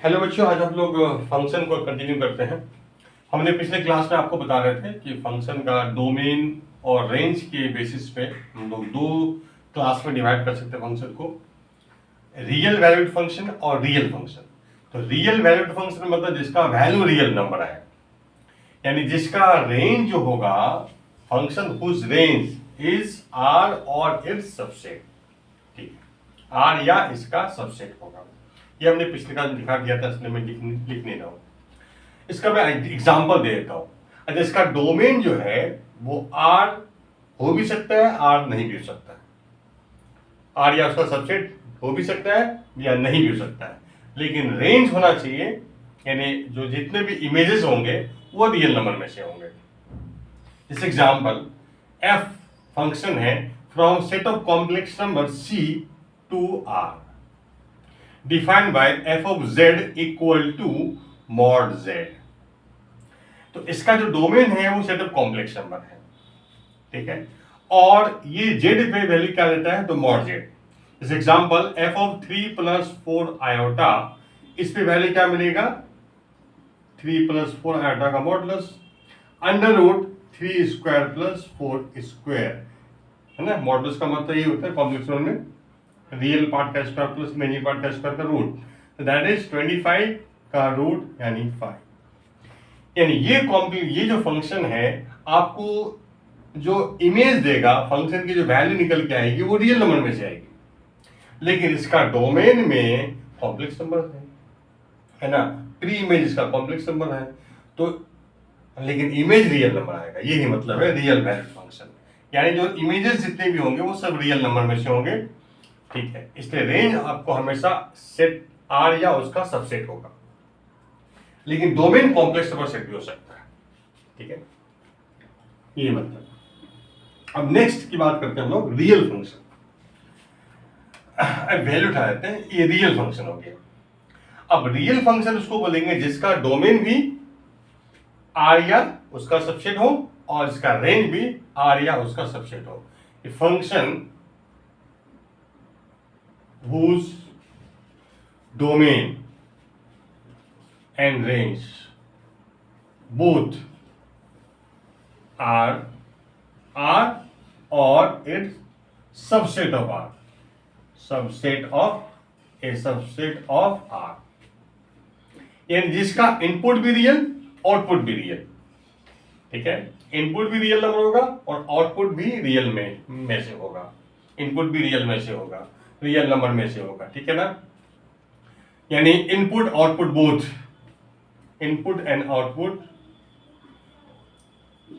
Hello बच्चों, आज हम लोग फंक्शन को कंटिन्यू करते हैं। हमने पिछले क्लास में आपको बता रहे थे कि फंक्शन का डोमेन और रेंज के बेसिस पे हम लोग दो क्लास में डिवाइड कर सकते हैं फंक्शन को, रियल वैल्यूड फंक्शन और रियल फंक्शन। तो रियल वैल्यूड फंक्शन मतलब जिसका वैल्यू रियल नंबर है, यानी जिसका रेंज जो होगा, function whose range is R और इट्स सबसेट। ठीक है, आर या इसका सबसेट होगा। ये हमने पिछले क्लास में दिखा दिया था, इसलिए मैं लिख नहीं रहा हूँ। इसका मैं एग्जांपल दे देता हूँ। अच्छा, इसका डोमेन जो है वो आर हो भी सकता है, आर नहीं भी हो सकता है। आर या उसका सबसेट हो भी सकता है या नहीं भी हो सकता है, लेकिन रेंज होना चाहिए, यानी जो जितने भी इमेजेस होंगे वो रियल नंबर में से होंगे। इस एग्जांपल एफ फंक्शन है from set of complex number C to R defined by f of z equal to mod z. तो इसका जो डोमेन है वो सेट ऑफ कॉम्प्लेक्स नंबर है, ठीक है, और ये जेड पे वैल्यू क्या देता है, तो मॉड जेड। इस एग्जांपल एफ ऑफ 3 + 4 आयोटा, इस पे वैल्यू क्या मिलेगा, 3 + 4 आयोटा का मॉडुलस √3² + 4 स्क्वायर, है ना। मॉडुलस का मतलब ये होता है कॉम्प्लेक्स नंबर में रियल पार्ट का स्क्वायर प्लस इमेजिनरी पार्ट का स्क्वायर का रूट, तो दैट इज 25 का रूट यानी 5। यानी ये जो फंक्शन है आपको जो इमेज देगा, फंक्शन की जो वैल्यू निकल के आएगी वो रियल नंबर में से आएगी, लेकिन इसका डोमेन में कॉम्प्लेक्स नंबर है ना, प्री इमेज इसका कॉम्प्लेक्स नंबर है, तो लेकिन इमेज रियल नंबर आएगा। यही मतलब है रियल वैल्यूड फंक्शन, यानी जो इमेजेस जितने भी होंगे वो सब रियल नंबर में से होंगे, ठीक है। इसलिए रेंज आपको हमेशा सेट आर या उसका सबसेट होगा, लेकिन डोमेन कॉम्प्लेक्स नंबर सेट भी हो सकता है, ठीक है, ये मतलब। अब नेक्स्ट की बात करते हैं हम लोग रियल फंक्शन। वैल्यू उठा लेते हैं, ये रियल फंक्शन हो गया। अब रियल फंक्शन उसको बोलेंगे जिसका डोमेन भी आर या उसका सबसेट हो और इसका रेंज भी आर या उसका सबसेट हो। Function whose domain and range both are or its subset of R, subset of a subset of R, यानी जिसका इनपुट भी रियल आउटपुट भी रियल, ठीक है। इनपुट भी रियल नंबर होगा और आउटपुट भी रियल में से होगा, इनपुट भी रियल में से होगा, रियल नंबर में से होगा, ठीक है ना। यानी input output both, input and output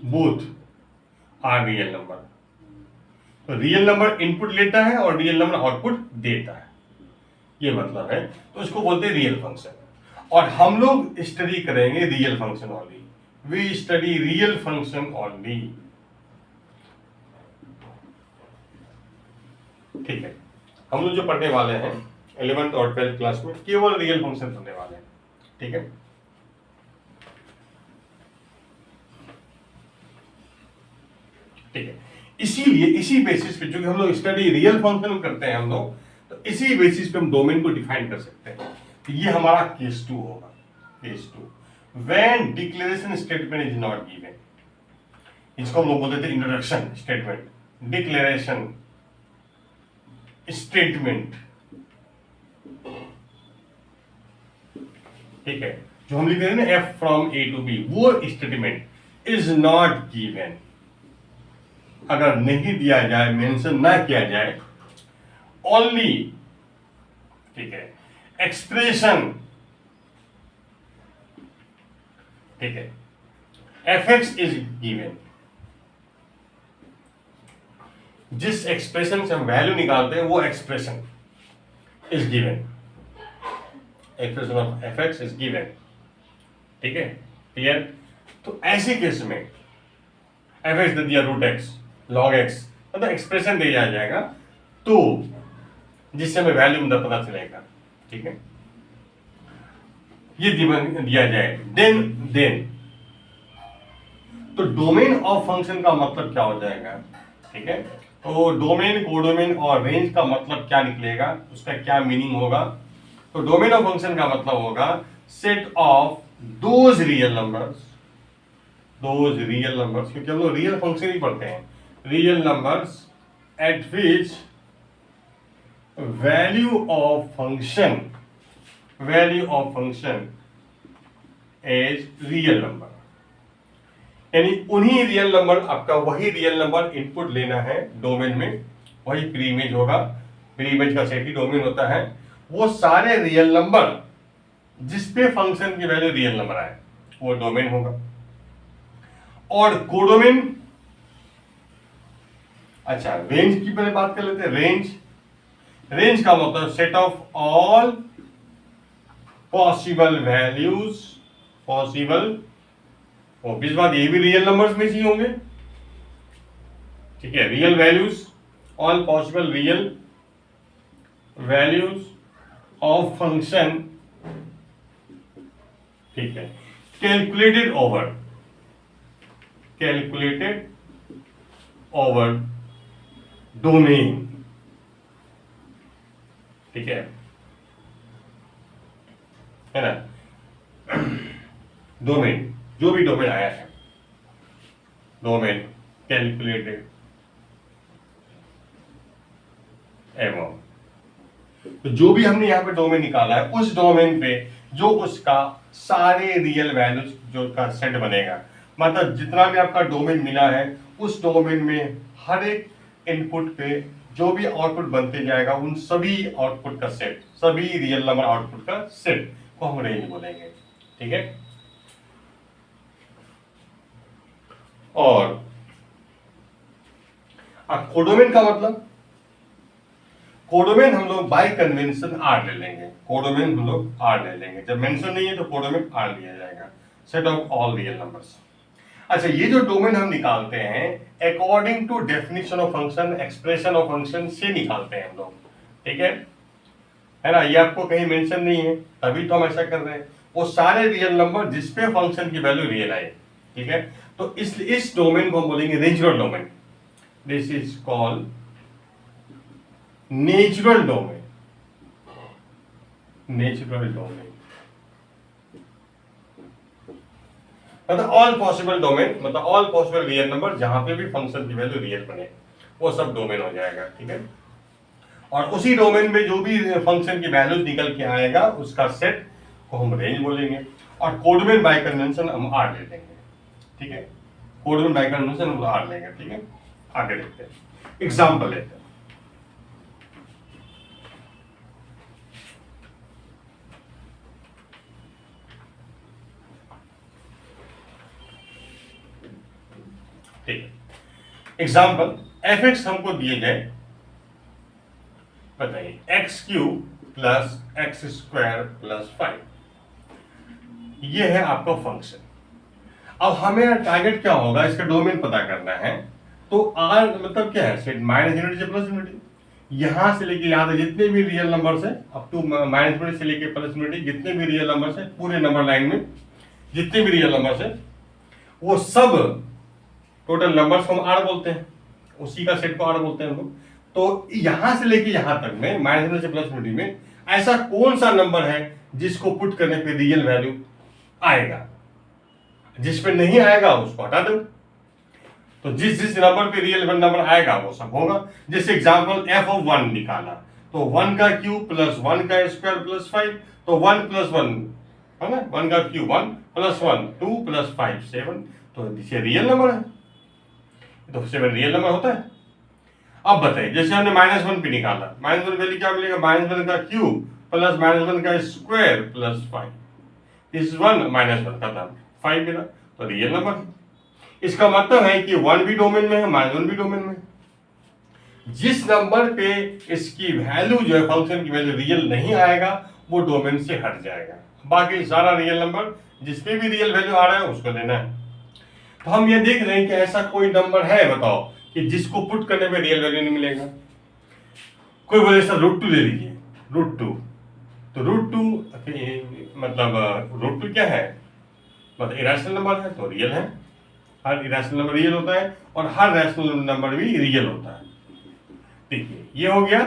both are real number. तो रियल नंबर इनपुट लेता है और रियल नंबर आउटपुट देता है, ये मतलब है। तो इसको बोलते हैं रियल फंक्शन, और हम लोग स्टडी करेंगे real function only. We study real function only, ठीक है। हम लोग जो पढ़ने वाले हैं 11th और 12th क्लास में केवल रियल फंक्शन पढ़ने वाले हैं, ठीक है। ठीक है, इसीलिए इसी बेसिस पे, जो हम लोग स्टडी रियल फंक्शन करते हैं हम लोग, तो इसी बेसिस पे हम डोमेन को डिफाइन कर सकते हैं। तो ये हमारा केस 2 होगा, case 2 when declaration statement is not given. इसको हम लोग बोलते थे इंट्रोडक्शन स्टेटमेंट, डिक्लेरेशन स्टेटमेंट, ठीक है। जो हम लिखते हैं ना f from A to B, वो स्टेटमेंट इज नॉट गिवन। अगर नहीं दिया जाए, मेंशन ना किया जाए, ओनली, ठीक है, एक्सप्रेशन, ठीक है, एफ एक्स इज गिवन। जिस एक्सप्रेशन से हम वैल्यू निकालते हैं वो expression is given, expression of F x is given, ठीक है, क्लियर। तो ऐसे केस में एफ एक्स दे दिया √x log x, मतलब एक्सप्रेशन दे दिया जाएगा, तो जिससे हमें वैल्यू मतलब पता चलेगा, ठीक है। ये दिया जाए देन तो डोमेन ऑफ फंक्शन का मतलब क्या हो जाएगा, ठीक है। तो डोमेन, कोडोमेन और रेंज का मतलब क्या निकलेगा, उसका क्या मीनिंग होगा, तो डोमेन ऑफ फंक्शन का मतलब होगा set of those real numbers, क्योंकि हम लोग रियल फंक्शन ही पढ़ते हैं, real numbers at which value of function as real number, यानी उन्हीं रियल नंबर, आपका वही रियल नंबर इनपुट लेना है डोमेन में, वही प्री इमेज होगा, प्री इमेज का सेट ही डोमेन होता है, वो सारे रियल नंबर जिसपे फंक्शन की वैल्यू रियल नंबर आए वो डोमेन होगा। और कोडोमेन, अच्छा रेंज की पहले बात कर लेते हैं। रेंज का मतलब set of all possible values, obvious बात ये भी रियल नंबर्स में ही होंगे, ठीक है, real values, all possible real values of function, ठीक है, कैलकुलेटेड ओवर डोमेन, ठीक है ना, डोमेन, जो भी डोमेन आया है, डोमेन कैलकुलेटेड एवं, तो जो भी हमने यहां पे डोमेन निकाला है उस डोमेन पे जो उसका सारे रियल वैल्यूज जो का सेट बनेगा, मतलब जितना भी आपका डोमेन मिला है उस डोमेन में हर एक इनपुट पे जो भी आउटपुट बनते जाएगा उन सभी आउटपुट का सेट, सभी रियल नंबर आउटपुट का सेट को हम रेंज बोलेंगे, ठीक है। और अब कोडोमेन का मतलब, कोडोमेन हम लोग बाय कन्वेंशन आर ले लेंगे, कोडोमेन हम लोग आर ले लेंगे, जब मेंशन नहीं है तो कोडोमेन आर लिया जाएगा, set of all real numbers. अच्छा, ये जो डोमेन हम निकालते हैं according to definition of function, expression of function से निकालते हैं हम लोग, ठीक है ना, ये आपको कहीं मेंशन नहीं है तभी तो हम ऐसा कर रहे हैं, वो सारे रियल नंबर जिसपे फंक्शन की वैल्यू रियल आए, ठीक है, तो इस डोमेन को हम बोलेंगे natural domain, this is called natural domain, मतलब ऑल पॉसिबल डोमेन, मतलब ऑल पॉसिबल रियल नंबर जहां पे भी फंक्शन की वैल्यू रियल बने वो सब डोमेन हो जाएगा, ठीक है। और उसी डोमेन में जो भी फंक्शन की वैल्यू निकल के आएगा उसका सेट को हम रेंज बोलेंगे, और कोडोमेन बाय कन्वेंशन हम आर ले लेंगे, ठीक है, कोडोमेन बाय कन्वेंशन हम आर लेंगे, ठीक है। आगे देखते हैं, एग्जांपल लेते हैं। ठीक है, एग्जाम्पल एफ एक्स हमको दिए गए, बताइए x cube plus x square plus 5, ये है आपका फंक्शन। अब हमें टारगेट क्या होगा, इसका डोमेन पता करना है, तो आर मतलब क्या है, सेट माइनस इन्फिनिटी से प्लस इन्फिनिटी, यहां से लेके यहां तक जितने भी रियल नंबर्स है अप टू माइनस इन्फिनिटी से लेके प्लस इन्फिनिटी, जितने भी रियल नंबर्स है पूरे नंबर लाइन में जितने भी रियल नंबर्स है वो सब टोटल नंबर्स को हम आर बोलते हैं, उसी का सेट को आर बोलते हैं हम लोग। तो यहां से लेके यहां तक में माइनस से प्लस इन्फिनिटी में ऐसा कौन सा नंबर है जिसको पुट करने पे रियल वैल्यू आएगा, जिस पे नहीं आएगा उसको हटा दो, तो जिस जिस नंबर पे रियल नंबर आएगा वो सब होगा। जैसे एग्जांपल एफ ऑफ 1 निकाला, तो 1 का क्यूब प्लस 1 का स्क्वायर प्लस 5, तो 1 प्लस 1 है ना, 1 का क्यूब 1 प्लस 1 2 प्लस 5 7, तो ये रियल नंबर है, तो 7 रियल नंबर होता है। अब बताइए, जैसे हमने -1 पे निकाला, -1 वैल्यू क्या मिलेगा, -1 का क्यूब प्लस -1 का स्क्वायर प्लस 5, दिस इज 1 -1 का दाम 5 मिला, तो रियल नंबर है। इसका मतलब है कि 1 भी डोमेन में है, -1 भी डोमेन में है। जिस नंबर पे इसकी वैल्यू जो है फंक्शन की वैल्यू रियल नहीं आएगा वो डोमेन से हट जाएगा, बाकी सारा रियल नंबर जिसपे भी रियल वैल्यू आ रहा है उसको लेना है। तो हम ये देख रहे हैं कि ऐसा कोई नंबर है बताओ कि जिसको पुट करने पे रियल वैल्यू नहीं मिलेगा। कोई बोले सर √2 ले लीजिए, √2, तो √2 मतलब √2 क्या है, मतलब इरेशनल नंबर है तो रियल है, हर इरेशनल नंबर रियल होता है और हर रैशनल नंबर भी रियल होता है। देखिए ये हो गया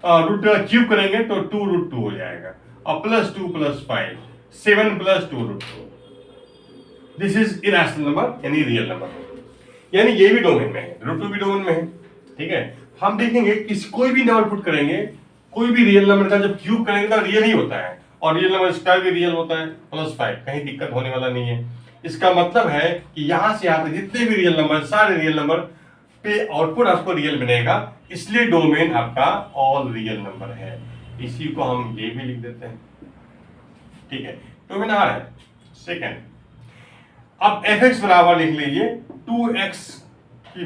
रूट क्यूब करेंगे तो 2√2 हो जाएगा, और +2 + 5 7 + 2√2। दिस इज इरेशनल नंबर यानी रियल नंबर, यानी ये भी डोमेन में है, √2 भी डोमेन में है। ठीक है, हम देखेंगे कि कोई भी नंबर पुट करेंगे, कोई भी रियल नंबर का जब क्यूब करेंगे तो रियल ही होता है, और रियल नंबर स्क्वायर भी रियल होता है, +5, कहीं दिक्कत होने वाला नहीं है। इसका मतलब है कि यहां से यहां तक जितने भी रियल नंबर, सारे रियल नंबर पे आउटपुट आपको रियल बनेगा, इसलिए डोमेन आपका ऑल रियल नंबर है। इसी को हम ये भी लिख देते हैं। ठीक है, डोमेन आर है। सेकेंड, अब fx बराबर लिख लीजिए 2x⁵ +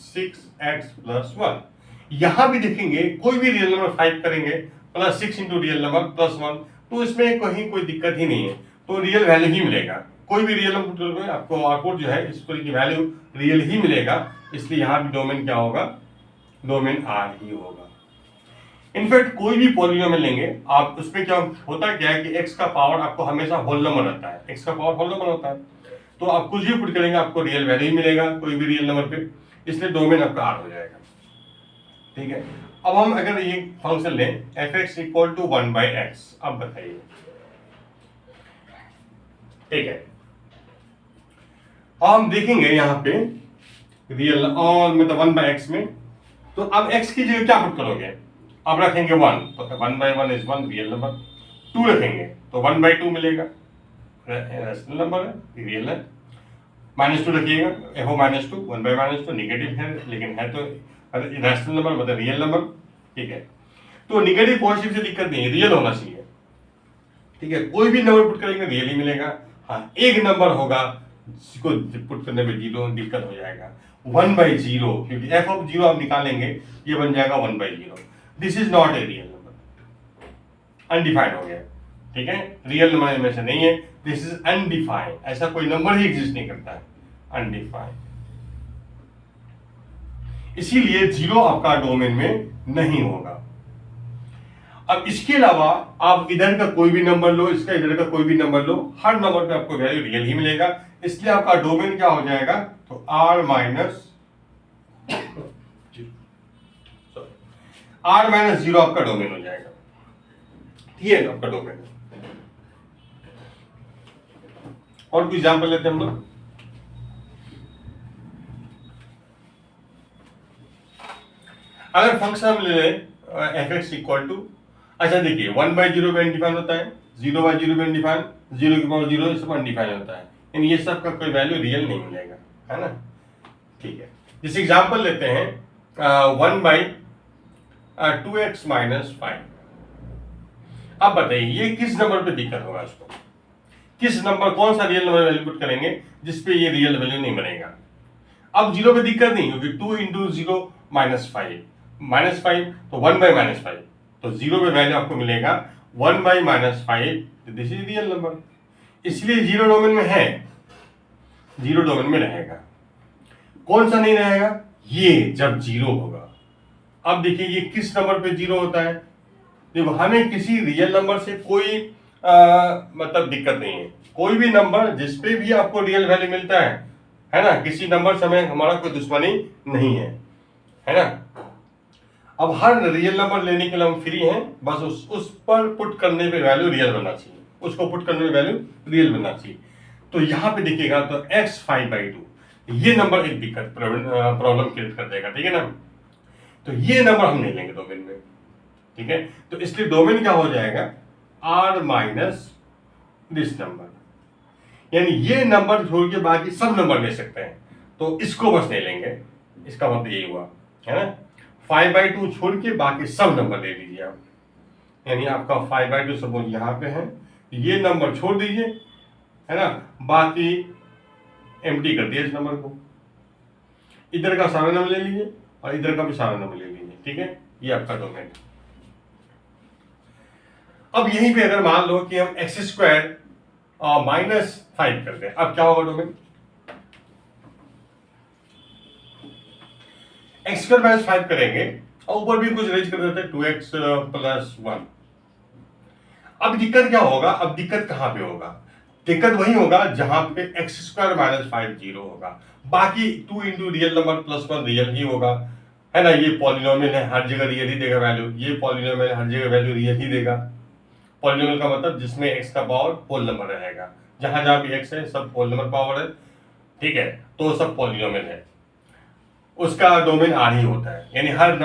6x + 1। यहां भी देखेंगे कोई भी रियल नंबर 5 करेंगे +6 इंटू रियल नंबर +1, तो इसमें कहीं कोई दिक्कत ही नहीं है, तो रियल वैल्यू ही मिलेगा। कोई भी रियल नंबर आपको आउटपुट जो है इसको की वैल्यू रियल ही मिलेगा, इसलिए यहां भी डोमेन क्या होगा, डोमेन आर ही होगा। इनफैक्ट कोई भी पॉलिनोमियल लेंगे आप, उसमें क्या होता क्या है कि x का पावर आपको हमेशा होल नंबर रहता है, x का पावर होल नंबर होता है, तो आप कुछ भी पुट करेंगे आपको रियल वैल्यू ही मिलेगा कोई भी रियल नंबर पे, इसलिए डोमेन आपका आर हो जाएगा। ठीक है, अब हम अगर ये फंक्शन लें fx = 1/x, अब बताइए। ठीक है, हम देखेंगे यहाँ पे रियल और मतलब 1/x में, तो अब x की जगह क्या पुट करोगे, अब रखेंगे 1, तो 1/1 इज 1 रियल नंबर, 2 रखेंगे तो 1/2 मिलेगा, रैशनल नंबर है, रियल है। -2 रखिएगा, f -2 1/-2 निगेटिव है, लेकिन है तो रैशनल नंबर मतलब रियल नंबर। ठीक है, तो निगेटिव पॉजिटिव से दिक्कत नहीं है, रियल होना चाहिए। ठीक है, कोई भी नंबर पुट करेंगे रियल ही मिलेगा। हाँ, एक नंबर होगा जिसको पुट करने में 0 दिक्कत हो जाएगा, 1/0, क्योंकि f आप निकालेंगे ये बन जाएगा 1/0। This is not a real number, undefined हो गया। ठीक है, रियल नंबर में से नहीं है, दिस इज अनडिफाइंड, ऐसा कोई नंबर ही एग्जिस्ट नहीं करता है, अनडिफाइंड। इसीलिए 0 आपका डोमेन में नहीं होगा। अब इसके अलावा आप इधर का कोई भी नंबर लो, इसका इधर का कोई भी नंबर लो, हर नंबर पे आपको वैल्यू रियल ही मिलेगा, इसलिए आपका डोमेन क्या हो जाएगा, तो r - 0 आपका डोमेन हो जाएगा। ये है आपका डोमेन। और कोई एग्जांपल लेते हैं हम लोग। अगर फंक्शन हम ले लें fx = अच्छा देखिए 1/0 पे अनडिफाइन होता है, 0/0 पे अनडिफाइन, 0 सब अनडिफाइन होता है, इन ये सब का कोई वैल्यू रियल नहीं मिलेगा, है ना। ठीक है, जैसे एग्जांपल लेते हैं 1/2x - 5। अब बताइए ये किस नंबर पे दिक्कत होगा, इसको किस नंबर, कौन सा रियल नंबर वैल्यू पुट करेंगे जिसपे ये रियल वैल्यू नहीं बनेगा। अब 0 पे दिक्कत नहीं, क्योंकि 2 × 0 -5 तो 1/-5, तो 0 पे वैल्यू आपको मिलेगा 1/-5, दिस इज रियल नंबर, इसलिए 0 डोमेन में है, 0 डोमेन में रहेगा। कौन सा नहीं रहेगा, ये जब 0 होगा। अब देखिए ये किस नंबर पे 0 होता है, देखो हमें किसी रियल नंबर से कोई मतलब दिक्कत नहीं है, कोई भी नंबर जिसपे भी आपको रियल वैल्यू मिलता है ना, किसी नंबर से हमें हमारा कोई दुश्मनी नहीं है ना। अब हर रियल नंबर लेने के लिए हम फ्री हैं, बस उस पर पुट करने पे वैल्यू रियल बनना चाहिए, उसको पुट करने में वैल्यू रियल बनना चाहिए। तो यहाँ पे देखिएगा तो x 5/2, ये नंबर एक दिक्कत प्रॉब्लम क्रिएट कर देगा, ठीक है ना। तो ये नंबर हम नहीं लेंगे डोमेन में, ठीक है। तो इसलिए डोमेन क्या हो जाएगा, r - दिस नंबर, यानी ये नंबर छोड़ के बाकी सब नंबर ले सकते हैं, तो इसको बस नहीं लेंगे, इसका मतलब यही हुआ, है ना। 5/2 छोड़ के बाकी सब नंबर ले लीजिए आप, यानी आपका 5/2 सपोज यहाँ पे है, ये नंबर छोड़ दीजिए, है ना, बाकी एम्प्टी कर दिया इस नंबर को, इधर का सारा नंबर ले लीजिए और इधर का भी सारा नंबर ले लीजिए, ठीक है। ये आपका डोमेन। अब यहीं पे अगर मान लो कि हम x² -5 कर दें, अब क्या होगा डोमेन, x² -5 करेंगे और ऊपर भी कुछ रेंज कर देते हैं 2x + 1। अब दिक्कत क्या होगा, अब दिक्कत कहां पे होगा, दिक्कत वही होगा जहां पे x² - 5 0 होगा, बाकी 2 × रियल नंबर +1 रियल ही होगा, है ना, ये पॉलिनोमियल है, हर जगह रियल ही देगा वैल्यू, ये पॉलिनोमियल हर जगह वैल्यू रियल ही देगा। पॉलिनोमियल का मतलब जिसमें x का पावर होल नंबर रहेगा, जहां जहां भी x है सब होल नंबर पावर है, ठीक है, तो सब पॉलिनोमियल है। उसका डोमेन R ही होता है, यानी हर